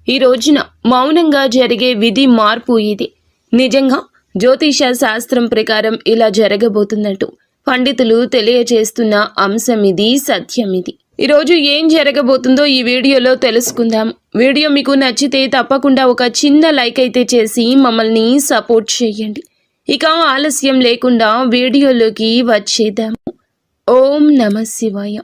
ఈ రోజున మౌనంగా జరిగే విధి మార్పు ఇది. నిజంగా జ్యోతిష శాస్త్రం ప్రకారం ఇలా జరగబోతున్నట్టు పండితులు తెలియజేస్తున్న అంశం ఇది, సత్యం ఇది. ఈరోజు ఏం జరగబోతుందో ఈ వీడియోలో తెలుసుకుందాం. వీడియో మీకు నచ్చితే తప్పకుండా ఒక చిన్న లైక్ అయితే చేసి మమ్మల్ని సపోర్ట్ చేయండి. ఇక ఆలస్యం లేకుండా వీడియోలోకి వచ్చేద్దాము. ఓం నమ శివాయ.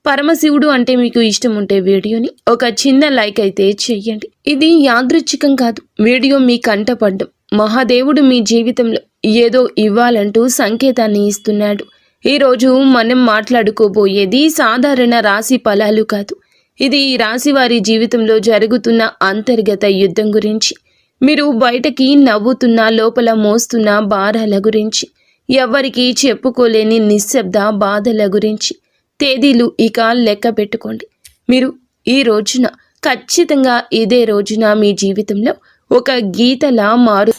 పరమశివుడు అంటే మీకు ఇష్టం ఉంటే వీడియోని ఒక చిన్న లైక్ అయితే చెయ్యండి. ఇది యాదృచ్ఛికం కాదు, వీడియో మీ కంటపడ్డం. మహాదేవుడు మీ జీవితంలో ఏదో ఇవ్వాలంటూ సంకేతాన్ని ఇస్తున్నాడు. ఈరోజు మనం మాట్లాడుకోబోయేది సాధారణ రాశి ఫలాలు కాదు. ఇది ఈ రాశి వారి జీవితంలో జరుగుతున్న అంతర్గత యుద్ధం గురించి, మీరు బయటకి నవ్వుతున్న లోపల మోస్తున్న భారాల గురించి, ఎవ్వరికీ చెప్పుకోలేని నిశ్శబ్ద బాధల గురించి. తేదీలు ఇక లెక్క పెట్టుకోండి. మీరు ఈ రోజున ఖచ్చితంగా ఇదే రోజున మీ జీవితంలో ఒక గీతలా మారు.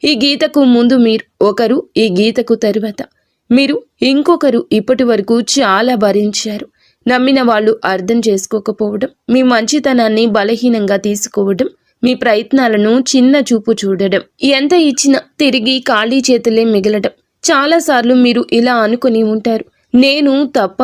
ఈ గీతకు ముందు మీరు ఒకరు, ఈ గీతకు తరువాత మీరు ఇంకొకరు. ఇప్పటి వరకు చాలా భరించారు. నమ్మిన వాళ్ళు అర్థం చేసుకోకపోవడం, మీ మంచితనాన్ని బలహీనంగా తీసుకోవడం, మీ ప్రయత్నాలను చిన్న చూపు చూడడం, ఎంత ఇచ్చినా తిరిగి ఖాళీ చేతులే మిగలడం. చాలాసార్లు మీరు ఇలా అనుకుని ఉంటారు, నేను తప్ప,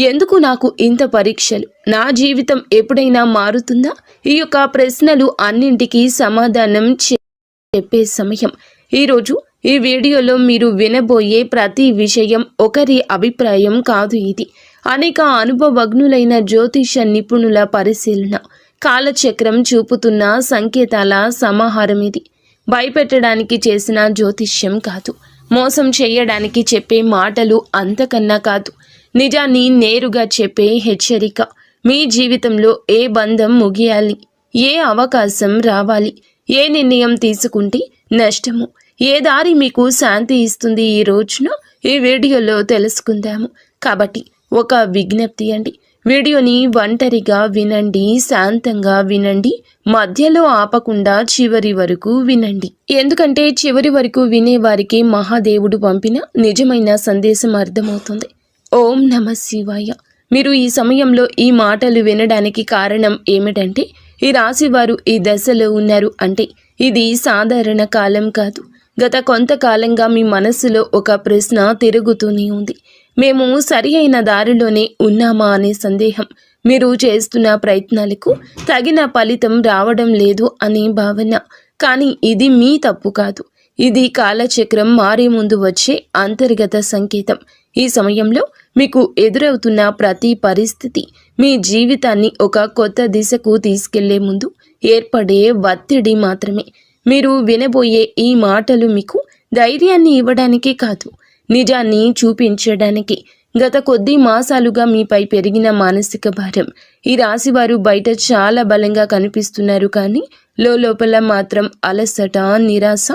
ఎందుకు నాకు ఇంత పరీక్షలు, నా జీవితం ఎప్పుడైనా మారుతుందా? ఈ యొక్క ప్రశ్నలు అన్నింటికీ సమాధానం చెప్పే సమయం ఈరోజు. ఈ వీడియోలో మీరు వినబోయే ప్రతి విషయం ఒకరి అభిప్రాయం కాదు. ఇది అనేక అనుభవజ్ఞులైన జ్యోతిష నిపుణుల పరిశీలన, కాలచక్రం చూపుతున్న సంకేతాల సమాహారం. ఇది భయపెట్టడానికి చేసిన జ్యోతిష్యం కాదు, మోసం చేయడానికి చెప్పే మాటలు అంతకన్నా కాదు, నిజాన్ని నేరుగా చెప్పే హెచ్చరిక. మీ జీవితంలో ఏ బంధం ముగియాలి, ఏ అవకాశం రావాలి, ఏ నిర్ణయం తీసుకుంటే నష్టము, ఏ దారి మీకు శాంతి ఇస్తుంది, ఈ రోజున ఈ వీడియోలో తెలుసుకుందాము. కాబట్టి ఒక విజ్ఞప్తి అండి, వీడియోని ఒంటరిగా వినండి, శాంతంగా వినండి, మధ్యలో ఆపకుండా చివరి వరకు వినండి. ఎందుకంటే చివరి వరకు వినేవారికి మహాదేవుడు పంపిన నిజమైన సందేశం అర్థమవుతుంది. ఓం నమ శివాయ. మీరు ఈ సమయంలో ఈ మాటలు వినడానికి కారణం ఏమిటంటే, ఈ రాశివారు ఈ దశలో ఉన్నారు అంటే ఇది సాధారణ కాలం కాదు. గత కొంతకాలంగా మీ మనస్సులో ఒక ప్రశ్న తిరుగుతూనే ఉంది. మేము సరి అయిన దారిలోనే ఉన్నామా అనే సందేహం, మీరు చేస్తున్న ప్రయత్నాలకు తగిన ఫలితం రావడం లేదు అనే భావన. కానీ ఇది మీ తప్పు కాదు, ఇది కాలచక్రం మారే ముందు వచ్చే అంతర్గత సంకేతం. ఈ సమయంలో మీకు ఎదురవుతున్న ప్రతి పరిస్థితి మీ జీవితాన్ని ఒక కొత్త దిశకు తీసుకెళ్లే ముందు ఏర్పడే ఒత్తిడి మాత్రమే. మీరు వినబోయే ఈ మాటలు మీకు ధైర్యాన్ని ఇవ్వడానికే కాదు, నిజాన్ని చూపించడానికి. గత కొద్ది మాసాలుగా మీపై పెరిగిన మానసిక భారం. ఈ రాశివారు బయట చాలా బలంగా కనిపిస్తున్నారు, కానీ లోపల మాత్రం అలసట, నిరాశ,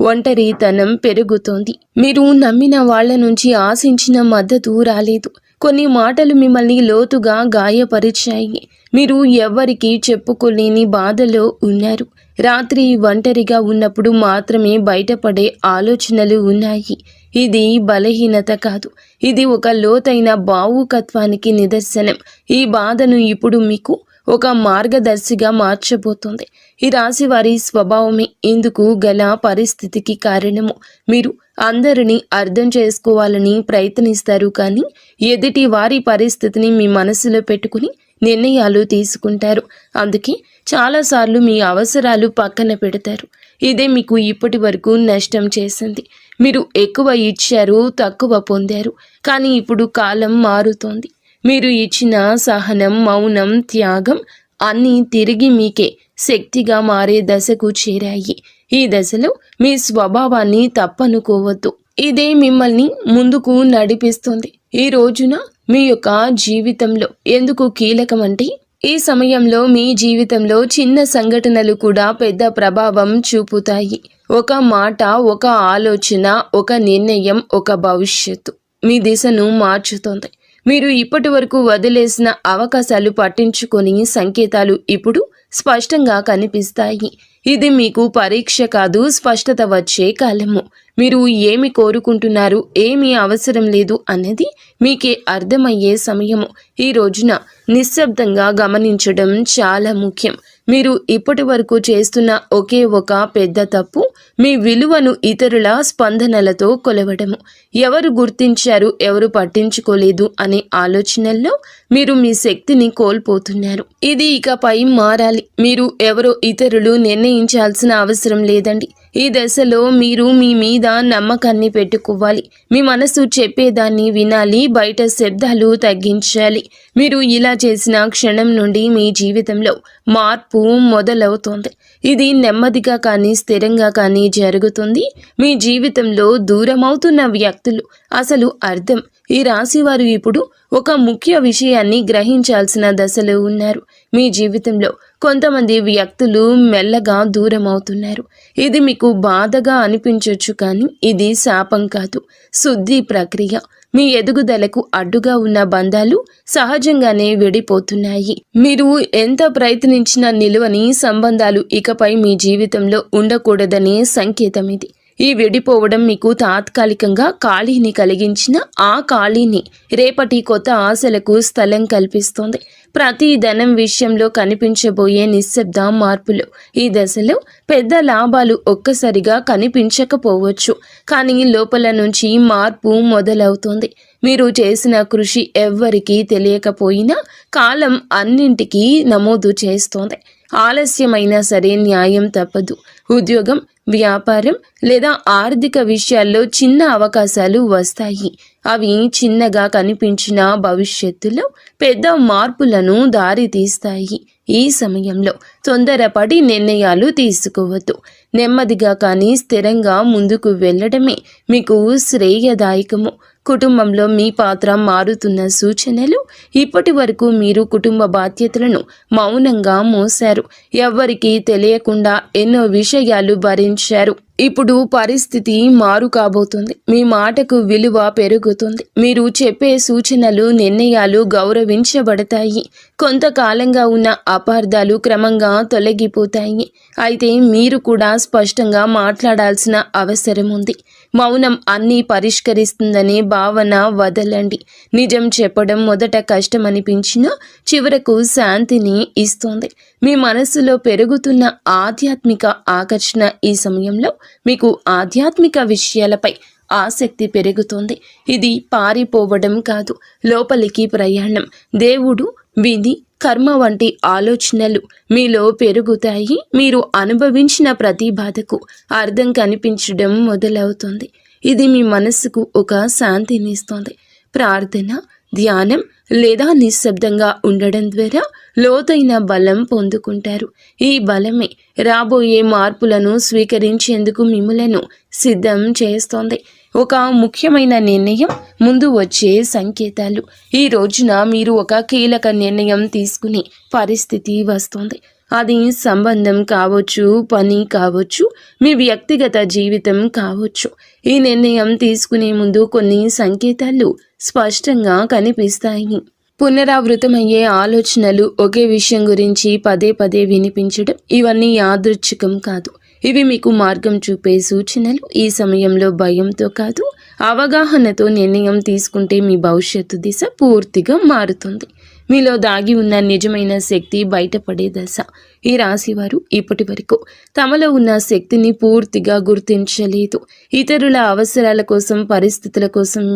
ఒంటరితనం పెరుగుతోంది. మీరు నమ్మిన వాళ్ల నుంచి ఆశించిన మద్దతు రాలేదు. కొన్ని మాటలు మిమ్మల్ని లోతుగా గాయపరిచాయి. మీరు ఎవ్వరికీ చెప్పుకోలేని బాధలో ఉన్నారు. రాత్రి ఒంటరిగా ఉన్నప్పుడు మాత్రమే బయటపడే ఆలోచనలు ఉన్నాయి. ఇది బలహీనత కాదు, ఇది ఒక లోతైన భావుకత్వానికి నిదర్శనం. ఈ బాధను ఇప్పుడు మీకు ఒక మార్గదర్శిగా మార్చబోతోంది. ఈ రాశి వారి స్వభావమే ఇందుకు గల పరిస్థితికి కారణము. మీరు అందరినీ అర్థం చేసుకోవాలని ప్రయత్నిస్తారు, కానీ ఎదుటి వారి పరిస్థితిని మీ మనసులో పెట్టుకుని నిర్ణయాలు తీసుకుంటారు. అందుకే చాలాసార్లు మీ అవసరాలు పక్కన పెడతారు. ఇదే మీకు ఇప్పటి వరకు నష్టం చేసింది. మీరు ఎక్కువ ఇచ్చారు, తక్కువ పొందారు. కానీ ఇప్పుడు కాలం మారుతోంది. మీరు ఇచ్చిన సహనం, మౌనం, త్యాగం అన్నీ తిరిగి మీకే శక్తిగా మారే దశకు చేరాయి. ఈ దశలో మీ స్వభావాన్ని తప్పనుకోవద్దు. ఇదే మిమ్మల్ని ముందుకు నడిపిస్తుంది. ఈ రోజున మీ యొక్క జీవితంలో ఎందుకు కీలకమంటే, ఈ సమయంలో మీ జీవితంలో చిన్న సంఘటనలు కూడా పెద్ద ప్రభావం చూపుతాయి. ఒక మాట, ఒక ఆలోచన, ఒక నిర్ణయం, ఒక భవిష్యత్తు మీ దిశను మార్చుతుంది. మీరు ఇప్పటి వరకు వదిలేసిన అవకాశాలు పట్టించుకొని సంకేతాలు ఇప్పుడు స్పష్టంగా కనిపిస్తాయి. ఇది మీకు పరీక్ష కాదు, స్పష్టత వచ్చే కాలము. మీరు ఏమి కోరుకుంటున్నారు, ఏమీ అవసరం లేదు అన్నది మీకే అర్థమయ్యే సమయము. ఈ రోజున నిశ్శబ్దంగా గమనించడం చాలా ముఖ్యం. మీరు ఇప్పటి వరకు చేస్తున్న ఒకే ఒక పెద్ద తప్పు మీ విలువను ఇతరుల స్పందనలతో కొలవడము. ఎవరు గుర్తించారు, ఎవరు పట్టించుకోలేదు అనే ఆలోచనల్లో మీరు మీ శక్తిని కోల్పోతున్నారు. ఇది ఇకపై మారాలి. మీరు ఎవరో ఇతరులు నిర్ణయించాల్సిన అవసరం లేదండి. ఈ దశలో మీరు మీ మీద నమ్మకాన్ని పెట్టుకోవాలి. మీ మనసు చెప్పేదాన్ని వినాలి, బయట శబ్దాలు తగ్గించాలి. మీరు ఇలా చేసిన క్షణం నుండి మీ జీవితంలో మార్పు మొదలవుతోంది. ఇది నెమ్మదిగా కానీ స్థిరంగా కానీ జరుగుతుంది. మీ జీవితంలో దూరమవుతున్న వ్యక్తులు అసలు అర్థం. ఈ రాశివారు ఇప్పుడు ఒక ముఖ్య విషయాన్ని గ్రహించాల్సిన దశలో ఉన్నారు. మీ జీవితంలో కొంతమంది వ్యక్తులు మెల్లగా దూరం అవుతున్నారు. ఇది మీకు బాధగా అనిపించవచ్చు, కానీ ఇది శాపం కాదు, శుద్ధి ప్రక్రియ. మీ ఎదుగుదలకు అడ్డుగా ఉన్న బంధాలు సహజంగానే విడిపోతున్నాయి. మీరు ఎంత ప్రయత్నించినా నిలువని సంబంధాలు ఇకపై మీ జీవితంలో ఉండకూడదనే సంకేతం ఇది. ఈ విడిపోవడం మీకు తాత్కాలికంగా ఖాళీని కలిగించిన ఆ ఖాళీని రేపటి కొత్త ఆశలకు స్థలం కల్పిస్తోంది. ప్రతి ధనం విషయంలో కనిపించబోయే నిశ్శబ్ద మార్పులు. ఈ దశలో పెద్ద లాభాలు ఒక్కసారిగా కనిపించకపోవచ్చు, కానీ లోపల నుంచి మార్పు మొదలవుతోంది. మీరు చేసిన కృషి ఎవ్వరికీ తెలియకపోయినా కాలం అన్నింటికీ నమోదు చేస్తోంది. ఆలస్యమైనా సరే న్యాయం తప్పదు. ఉద్యోగం, వ్యాపారం లేదా ఆర్థిక విషయాల్లో చిన్న అవకాశాలు వస్తాయి. అవి చిన్నగా కనిపించిన భవిష్యత్తులో పెద్ద మార్పులను దారితీస్తాయి. ఈ సమయంలో తొందరపడి నిర్ణయాలు తీసుకోవద్దు. నెమ్మదిగా కానీ స్థిరంగా ముందుకు వెళ్ళడమే మీకు శ్రేయదాయకము. కుటుంబంలో మీ పాత్ర మారుతున్న సూచనలు. ఇప్పటి వరకు మీరు కుటుంబ బాధ్యతలను మౌనంగా మోశారు. ఎవ్వరికీ తెలియకుండా ఎన్నో విషయాలు భరించారు. ఇప్పుడు పరిస్థితి మారు కాబోతుంది. మీ మాటకు విలువ పెరుగుతుంది. మీరు చెప్పే సూచనలు, నిర్ణయాలు గౌరవించబడతాయి. కొంతకాలంగా ఉన్న అపార్థాలు క్రమంగా తొలగిపోతాయి. అయితే మీరు కూడా స్పష్టంగా మాట్లాడాల్సిన అవసరం ఉంది. మౌనం అన్నీ పరిష్కరిస్తుందనే భావన వదలండి. నిజం చెప్పడం మొదట కష్టమనిపించినా చివరకు శాంతిని ఇస్తుంది. మీ మనస్సులో పెరుగుతున్న ఆధ్యాత్మిక ఆకర్షణ. ఈ సమయంలో మీకు ఆధ్యాత్మిక విషయాలపై ఆసక్తి పెరుగుతుంది. ఇది పారిపోవడం కాదు, లోపలికి ప్రయాణం. దేవుడు, విధి, కర్మ వంటి ఆలోచనలు మీలో పెరుగుతాయి. మీరు అనుభవించిన ప్రతి బాధకు అర్థం కనిపించడం మొదలవుతుంది. ఇది మీ మనస్సుకు ఒక శాంతినిస్తుంది. ప్రార్థన, ధ్యానం లేదా నిశ్శబ్దంగా ఉండడం ద్వారా లోతైన బలం పొందుకుంటారు. ఈ బలమే రాబోయే మార్పులను స్వీకరించేందుకు మిమ్మలను సిద్ధం చేస్తోంది. ఒక ముఖ్యమైన నిర్ణయం, ముందు వచ్చే సంకేతాలు. ఈ రోజున మీరు ఒక కీలక నిర్ణయం తీసుకునే పరిస్థితి వస్తుంది. అది సంబంధం కావచ్చు, పని కావచ్చు, మీ వ్యక్తిగత జీవితం కావచ్చు. ఈ నిర్ణయం తీసుకునే ముందు కొన్ని సంకేతాలు స్పష్టంగా కనిపిస్తాయి. పునరావృతమయ్యే ఆలోచనలు, ఒకే విషయం గురించి పదే పదే వినిపించడం, ఇవన్నీ యాదృచ్ఛికం కాదు. ఇవి మీకు మార్గం చూపే సూచనలు. ఈ సమయంలో భయంతో కాదు, అవగాహనతో నిర్ణయం తీసుకుంటే మీ భవిష్యత్తు దిశ పూర్తిగా మారుతుంది. మీలో దాగి ఉన్న నిజమైన శక్తి బయటపడే దశ. ఈ రాశివారు ఇప్పటి వరకు తమలో ఉన్న శక్తిని పూర్తిగా గుర్తించలేదు. ఇతరుల అవసరాల కోసం, పరిస్థితుల కోసం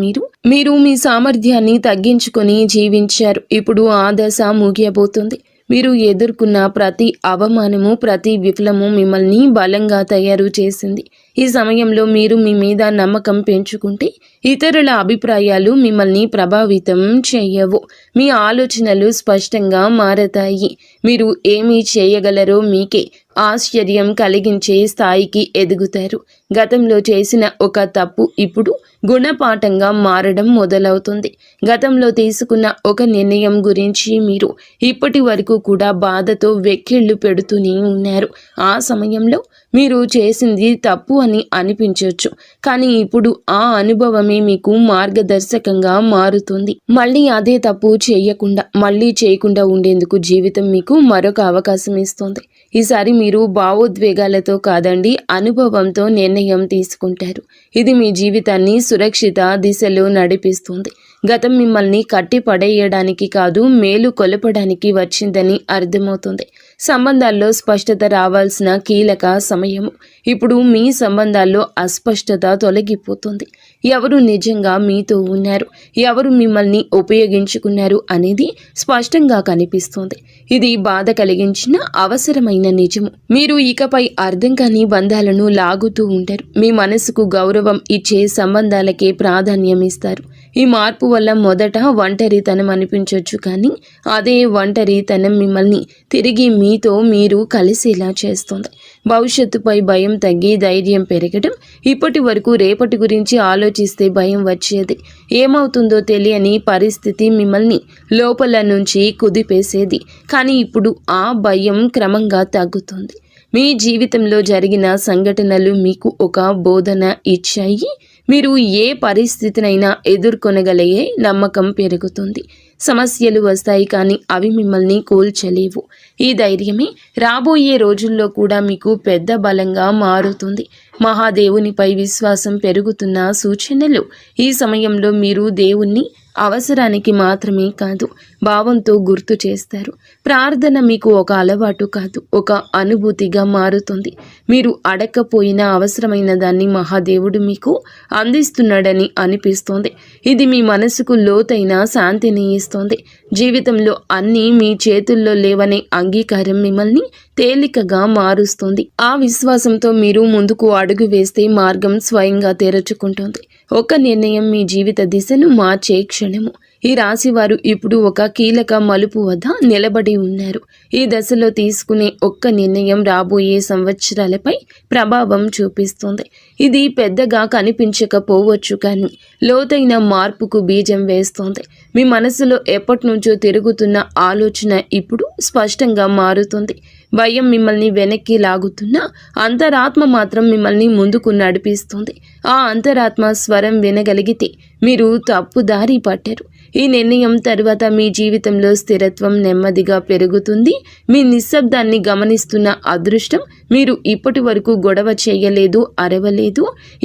మీరు మీ సామర్థ్యాన్ని తగ్గించుకొని జీవించారు. ఇప్పుడు ఆ దశ ముగియబోతుంది. మీరు ఎదుర్కొన్న ప్రతి అవమానము, ప్రతి విఫలము మిమ్మల్ని బలంగా తయారు చేసింది. ఈ సమయంలో మీరు మీ మీద నమ్మకం పెంచుకుంటే ఇతరుల అభిప్రాయాలు మిమ్మల్ని ప్రభావితం చేయవు. మీ ఆలోచనలు స్పష్టంగా మారతాయి. మీరు ఏమి చేయగలరో మీకే ఆశ్చర్యం కలిగించే స్థాయికి ఎదుగుతారు. గతంలో చేసిన ఒక తప్పు ఇప్పుడు గుణపాఠంగా మారడం మొదలవుతుంది. గతంలో తీసుకున్న ఒక నిర్ణయం గురించి మీరు ఇప్పటి వరకు కూడా బాధతో వెక్కిళ్ళు పెడుతూనే ఉన్నారు. ఆ సమయంలో మీరు చేసింది తప్పు అని అనిపించవచ్చు, కానీ ఇప్పుడు ఆ అనుభవమే మీకు మార్గదర్శకంగా మారుతుంది. మళ్ళీ అదే తప్పు చేయకుండా ఉండేందుకు జీవితం మీకు మరొక అవకాశం ఇస్తుంది. ఈసారి మీరు భావోద్వేగాలతో కాదండి, అనుభవంతో నిర్ణయం తీసుకుంటారు. ఇది మీ జీవితాన్ని సురక్షిత దిశలో నడిపిస్తుంది. గతం మిమ్మల్ని కట్టి పడేయడానికి కాదు, మేలు కొలపడానికి వచ్చిందని అర్థమవుతుంది. సంబంధాల్లో స్పష్టత రావాల్సిన కీలక సమయము. ఇప్పుడు మీ సంబంధాల్లో అస్పష్టత తొలగిపోతుంది. ఎవరు నిజంగా మీతో ఉన్నారు, ఎవరు మిమ్మల్ని ఉపయోగించుకున్నారు అనేది స్పష్టంగా కనిపిస్తుంది. ఇది బాధ కలిగించిన అవసరమైన నిజము. మీరు ఇకపై అర్థం కాని బంధాలను లాగుతూ ఉంటారు. మీ మనసుకు గౌరవం ఇచ్చే సంబంధాలకే ప్రాధాన్యం ఇస్తారు. ఈ మార్పు వల్ల మొదట ఒంటరితనం అనిపించవచ్చు, కానీ అదే ఒంటరితనం మిమ్మల్ని తిరిగి మీతో మీరు కలిసేలా చేస్తుంది. భవిష్యత్తుపై భయం తగ్గి ధైర్యం పెరగడం. ఇప్పటి వరకు రేపటి గురించి ఆలోచిస్తే భయం వచ్చేది. ఏమవుతుందో తెలియని పరిస్థితి మిమ్మల్ని లోపల నుంచి కుదిపేసేది. కానీ ఇప్పుడు ఆ భయం క్రమంగా తగ్గుతుంది. మీ జీవితంలో జరిగిన సంఘటనలు మీకు ఒక బోధన ఇచ్చాయి. మీరు ఏ పరిస్థితినైనా ఎదుర్కొనగలిగే నమ్మకం పెరుగుతుంది. సమస్యలు వస్తాయి, కానీ అవి మిమ్మల్ని కూల్చలేవు. ఈ ధైర్యమే రాబోయే రోజుల్లో కూడా మీకు పెద్ద బలంగా మారుతుంది. మహాదేవునిపై విశ్వాసం పెరుగుతున్న సూచనలు. ఈ సమయంలో మీరు దేవుణ్ణి అవసరానికి మాత్రమే కాదు, భావంతో గుర్తు చేస్తారు. ప్రార్థన మీకు ఒక అలవాటు కాదు, ఒక అనుభూతిగా మారుతుంది. మీరు అడగకపోయినా అవసరమైన దాన్ని మహాదేవుడు మీకు అందిస్తున్నాడని అనిపిస్తోంది. ఇది మీ మనసుకు లోతైన శాంతిని ఇస్తోంది. జీవితంలో అన్నీ మీ చేతుల్లో లేవనే అంగీకారం మిమ్మల్ని తేలికగా మారుస్తుంది. ఆ విశ్వాసంతో మీరు ముందుకు అడుగు వేస్తే మార్గం స్వయంగా తెరుచుకుంటుంది. ఒక నిర్ణయం మీ జీవిత దిశను మార్చే క్షణము. ఈ రాశివారు ఇప్పుడు ఒక కీలక మలుపు వద్ద నిలబడి ఉన్నారు. ఈ దశలో తీసుకునే ఒక్క నిర్ణయం రాబోయే సంవత్సరాలపై ప్రభావం చూపిస్తుంది. ఇది పెద్దగా కనిపించకపోవచ్చు, కానీ లోతైన మార్పుకు బీజం వేస్తోంది. మీ మనసులో ఎప్పటి నుంచో తిరుగుతున్న ఆలోచన ఇప్పుడు స్పష్టంగా మారుతుంది. భయం మిమ్మల్ని వెనక్కి లాగుతున్నా అంతరాత్మ మాత్రం మిమ్మల్ని ముందుకు నడిపిస్తుంది. ఆ అంతరాత్మ స్వరం వినగలిగితే మీరు తప్పుదారి పట్టారు. ఈ నిర్ణయం తర్వాత మీ జీవితంలో స్థిరత్వం నెమ్మదిగా పెరుగుతుంది. మీ నిశ్శబ్దాన్ని గమనిస్తున్న అదృష్టం. మీరు ఇప్పటి వరకు గొడవ చేయలేదు, అరవలేదు,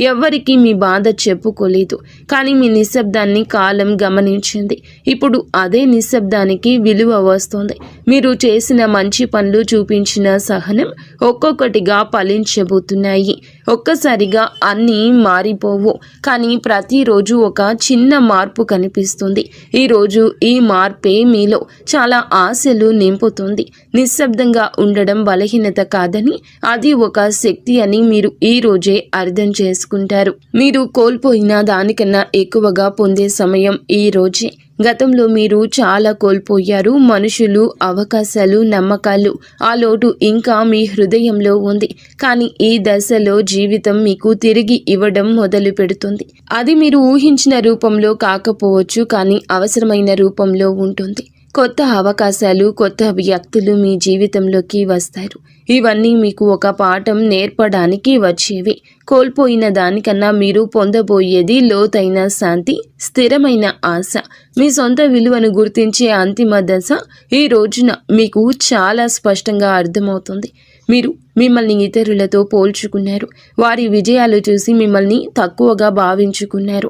ఎవ్వరికీ మీ బాధ చెప్పుకోలేదు, కానీ మీ నిశ్శబ్దాన్ని కాలం గమనించింది. ఇప్పుడు అదే నిశ్శబ్దానికి విలువ వస్తుంది. మీరు చేసిన మంచి పనులు, చూపించిన సహనం ఒక్కొక్కటిగా ఫలించబోతున్నాయి. ఒక్కసారిగా అన్నీ మారిపోవు, కానీ ప్రతిరోజు ఒక చిన్న మార్పు కనిపిస్తుంది. ఈరోజు ఈ మార్పే మీలో చాలా ఆశలు నింపుతుంది. నిశ్శబ్దంగా ఉండడం బలహీనత కాదని, అది ఒక శక్తి అని మీరు ఈ రోజే అర్థం చేసుకుంటారు. మీరు కోల్పోయిన దానికన్నా ఎక్కువగా పొందే సమయం ఈ రోజే. గతంలో మీరు చాలా కోల్పోయారు. మనుషులు, అవకాశాలు, నమ్మకాలు. ఆ లోటు ఇంకా మీ హృదయంలో ఉంది. కానీ ఈ దశలో జీవితం మీకు తిరిగి ఇవ్వడం మొదలు పెడుతుంది. అది మీరు ఊహించిన రూపంలో కాకపోవచ్చు, కానీ అవసరమైన రూపంలో ఉంటుంది. కొత్త అవకాశాలు, కొత్త వ్యక్తులు మీ జీవితంలోకి వస్తారు. ఇవన్నీ మీకు ఒక పాఠం నేర్పడానికి వచ్చేవి. కోల్పోయిన దానికన్నా మీరు పొందబోయేది లోతైన శాంతి, స్థిరమైన ఆశ. మీ సొంత విలువను గుర్తించే అంతిమ దశ ఈ రోజున మీకు చాలా స్పష్టంగా అర్థమవుతుంది. మీరు మిమ్మల్ని ఇతరులతో పోల్చుకున్నారు. వారి విజయాలు చూసి మిమ్మల్ని తక్కువగా భావించుకున్నారు.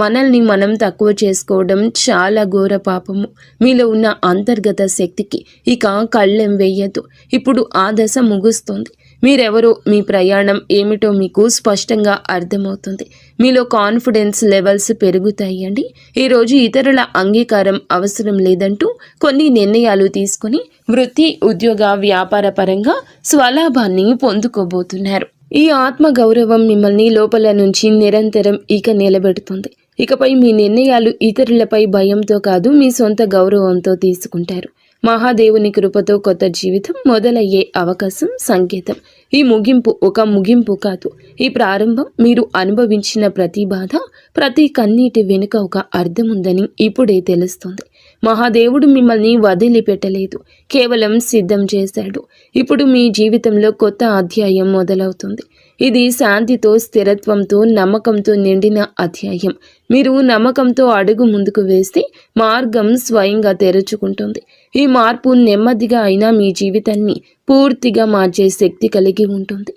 మనల్ని మనం తక్కువ చేసుకోవడం చాలా ఘోర పాపము. మీలో ఉన్న అంతర్గత శక్తికి ఇక కళ్ళెం వేయద్దు. ఇప్పుడు ఆ దశ ముగుస్తుంది. మీరెవరో, మీ ప్రయాణం ఏమిటో మీకు స్పష్టంగా అర్థమవుతుంది. మీలో కాన్ఫిడెన్స్ లెవెల్స్ పెరుగుతాయండి. ఈరోజు ఇతరుల అంగీకారం అవసరం లేదంటూ కొన్ని నిర్ణయాలు తీసుకొని వృత్తి, ఉద్యోగ, వ్యాపార పరంగా స్వలాభాన్ని పొందుకోబోతున్నారు. ఈ ఆత్మ గౌరవం మిమ్మల్ని లోపల నుంచి నిరంతరం ఇక నిలబెడుతుంది. ఇకపై మీ నిర్ణయాలు ఇతరులపై భయంతో కాదు, మీ సొంత గౌరవంతో తీసుకుంటారు. మహాదేవుని కృపతో కొత్త జీవితం మొదలయ్యే అవకాశం సంకేతం. ఈ ముగింపు ఒక ముగింపు కాదు, ఈ ప్రారంభం. మీరు అనుభవించిన ప్రతి బాధ, ప్రతి కన్నీటి వెనుక ఒక అర్థం ఉందని ఇప్పుడే తెలుస్తుంది. మహాదేవుడు మిమ్మల్ని వదిలిపెట్టలేదు, కేవలం సిద్ధం చేశాడు. ఇప్పుడు మీ జీవితంలో కొత్త అధ్యాయం మొదలవుతుంది. ఇది శాంతితో, స్థిరత్వంతో, నమ్మకంతో నిండిన అధ్యాయం. మీరు నమ్మకంతో అడుగు ముందుకు వేస్తే మార్గం స్వయంగా తెరుచుకుంటుంది. ఈ మార్పు నెమ్మదిగా అయినా మీ జీవితాన్ని పూర్తిగా మార్చే శక్తి కలిగి ఉంటుంది.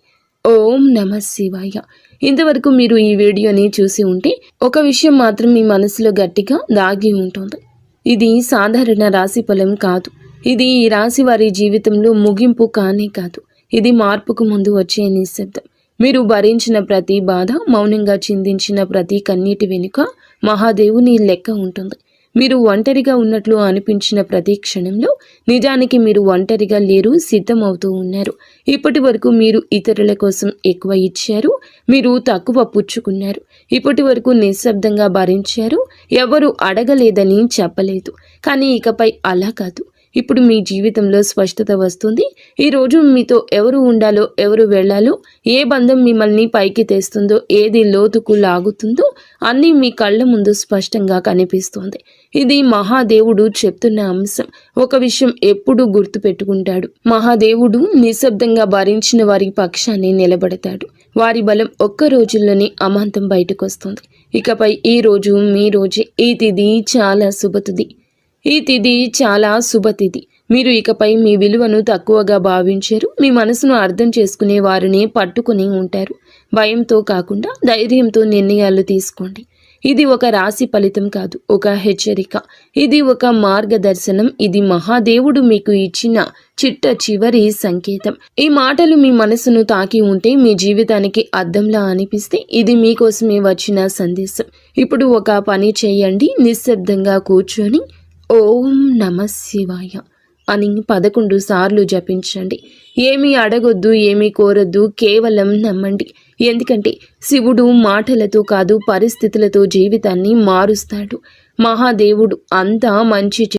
ఓం నమః శివాయ. ఇంతవరకు మీరు ఈ వీడియోని చూసి ఉంటే ఒక విషయం మాత్రం మీ మనసులో గట్టిగా దాగి ఉంటుంది. ఇది సాధారణ రాశి ఫలం కాదు. ఇది ఈ రాశి వారి జీవితంలో ముగింపు కానే కాదు, ఇది మార్పుకు ముందు వచ్చే నిశ్శబ్దం. మీరు భరించిన ప్రతి బాధ, మౌనంగా చిందించిన ప్రతి కన్నీటి వెనుక మహాదేవుని లెక్క ఉంటుంది. మీరు ఒంటరిగా ఉన్నట్లు అనిపించిన ప్రతి క్షణంలో నిజానికి మీరు ఒంటరిగా లేరు, సిద్ధమవుతూ ఉన్నారు. ఇప్పటి వరకు మీరు ఇతరుల కోసం ఎక్కువ ఇచ్చారు, మీరు తక్కువ పుచ్చుకున్నారు. ఇప్పటి వరకు నిశ్శబ్దంగా భరించారు, ఎవరు అడగలేదని చెప్పలేదు. కానీ ఇకపై అలా కాదు. ఇప్పుడు మీ జీవితంలో స్పష్టత వస్తుంది. ఈరోజు మీతో ఎవరు ఉండాలో, ఎవరు వెళ్ళాలో, ఏ బంధం మిమ్మల్ని పైకి తెస్తుందో, ఏది లోతుకు లాగుతుందో అన్నీ మీ కళ్ళ ముందు స్పష్టంగా కనిపిస్తోంది. ఇది మహాదేవుడు చెప్తున్న అంశం. ఒక విషయం ఎప్పుడూ గుర్తుపెట్టుకుంటాడు. మహాదేవుడు నిశ్శబ్దంగా భరించిన వారి పక్షాన్ని నిలబడతాడు. వారి బలం ఒక్క రోజుల్లోనే అమాంతం బయటకు వస్తుంది. ఇకపై ఈ రోజు మీ రోజే. ఈ తిథి చాలా శుభతిథి. ఈ తిథి చాలా శుభతిథి. మీరు ఇకపై మీ విలువను తక్కువగా భావించారు. మీ మనసును అర్థం చేసుకునే వారిని పట్టుకుని ఉంటారు. భయంతో కాకుండా ధైర్యంతో నిర్ణయాలు తీసుకోండి. ఇది ఒక రాశి ఫలితం కాదు, ఒక హెచ్చరిక. ఇది ఒక మార్గదర్శనం. ఇది మహాదేవుడు మీకు ఇచ్చిన చిట్ట చివరి సంకేతం. ఈ మాటలు మీ మనసును తాకి ఉంటే, మీ జీవితానికి అద్దంలా అనిపిస్తే, ఇది మీకోసమే వచ్చిన సందేశం. ఇప్పుడు ఒక పని చేయండి. నిశ్శబ్దంగా కూర్చొని ఓం నమ శివాయ అని 11 సార్లు జపించండి. ఏమీ అడగొద్దు, ఏమీ కోరొద్దు, కేవలం నమ్మండి. ఎందుకంటే శివుడు మాటలతో కాదు, పరిస్థితులతో జీవితాన్ని మారుస్తాడు. మహాదేవుడు అంతా మంచి